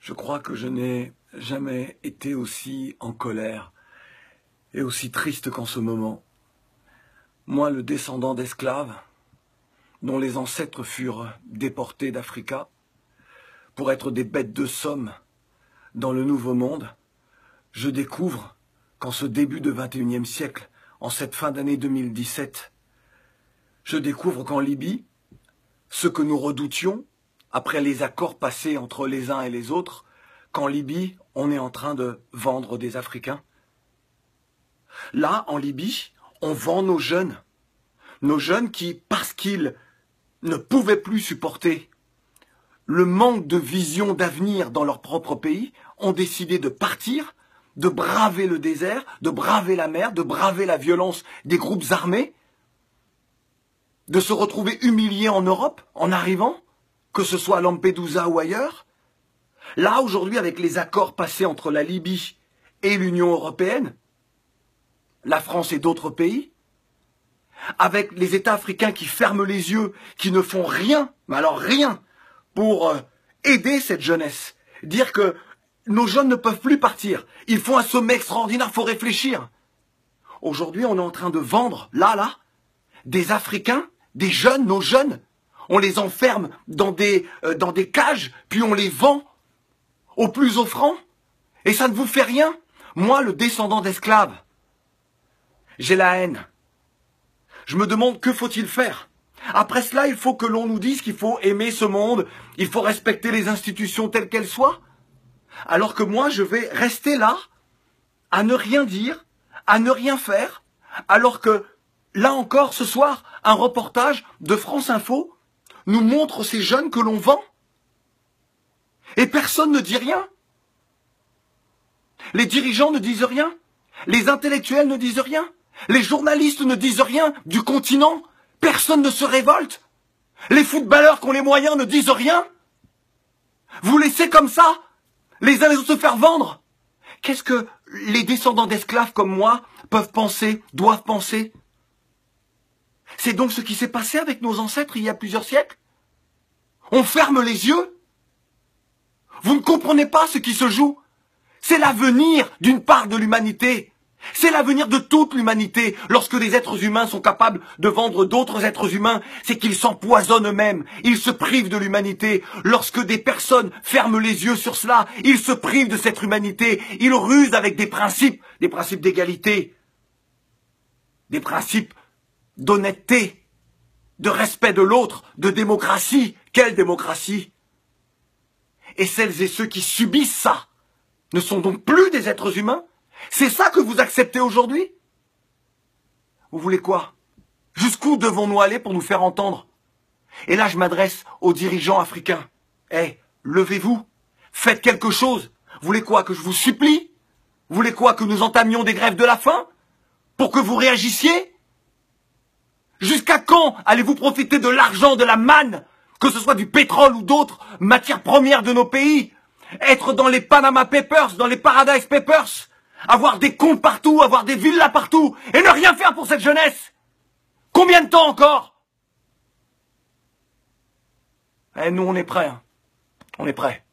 Je crois que je n'ai jamais été aussi en colère et aussi triste qu'en ce moment. Moi, le descendant d'esclaves, dont les ancêtres furent déportés d'Africa pour être des bêtes de somme dans le Nouveau Monde, je découvre qu'en ce début de XXIe siècle, en cette fin d'année 2017, je découvre qu'en Libye, ce que nous redoutions, après les accords passés entre les uns et les autres, qu'en Libye, on est en train de vendre des Africains. Là, en Libye, on vend nos jeunes qui, parce qu'ils ne pouvaient plus supporter le manque de vision d'avenir dans leur propre pays, ont décidé de partir, de braver le désert, de braver la mer, de braver la violence des groupes armés, de se retrouver humiliés en Europe en arrivant, que ce soit à Lampedusa ou ailleurs. Là, aujourd'hui, avec les accords passés entre la Libye et l'Union européenne, la France et d'autres pays, avec les États africains qui ferment les yeux, qui ne font rien, mais alors rien, pour aider cette jeunesse. Dire que nos jeunes ne peuvent plus partir. Ils font un sommet extraordinaire, il faut réfléchir. Aujourd'hui, on est en train de vendre, là, des Africains, des jeunes, nos jeunes. On les enferme dans des cages, puis on les vend au plus offrant. Et ça ne vous fait rien. Moi, le descendant d'esclaves, j'ai la haine. Je me demande que faut-il faire. Après cela, il faut que l'on nous dise qu'il faut aimer ce monde, il faut respecter les institutions telles qu'elles soient. Alors que moi, je vais rester là, à ne rien dire, à ne rien faire, alors que, là encore, ce soir, un reportage de France Info nous montre ces jeunes que l'on vend. Et personne ne dit rien. Les dirigeants ne disent rien. Les intellectuels ne disent rien. Les journalistes ne disent rien du continent. Personne ne se révolte. Les footballeurs qui ont les moyens ne disent rien. Vous laissez comme ça les uns les autres se faire vendre. Qu'est-ce que les descendants d'esclaves comme moi peuvent penser, doivent penser? C'est donc ce qui s'est passé avec nos ancêtres il y a plusieurs siècles. On ferme les yeux. Vous ne comprenez pas ce qui se joue. C'est l'avenir d'une part de l'humanité. C'est l'avenir de toute l'humanité. Lorsque des êtres humains sont capables de vendre d'autres êtres humains, c'est qu'ils s'empoisonnent eux-mêmes. Ils se privent de l'humanité. Lorsque des personnes ferment les yeux sur cela, ils se privent de cette humanité. Ils rusent avec des principes d'égalité, des principes d'honnêteté, de respect de l'autre, de démocratie. Quelle démocratie? Et celles et ceux qui subissent ça ne sont donc plus des êtres humains? C'est ça que vous acceptez aujourd'hui? Vous voulez quoi? Jusqu'où devons-nous aller pour nous faire entendre? Et là, je m'adresse aux dirigeants africains. Levez-vous, faites quelque chose. Vous voulez quoi? Que je vous supplie? Vous voulez quoi? Que nous entamions des grèves de la faim? Pour que vous réagissiez? Jusqu'à quand allez-vous profiter de l'argent, de la manne, que ce soit du pétrole ou d'autres matières premières de nos pays? Être dans les Panama Papers, dans les Paradise Papers, avoir des comptes partout, avoir des villas partout, et ne rien faire pour cette jeunesse? Combien de temps encore? Nous, on est prêts. On est prêts.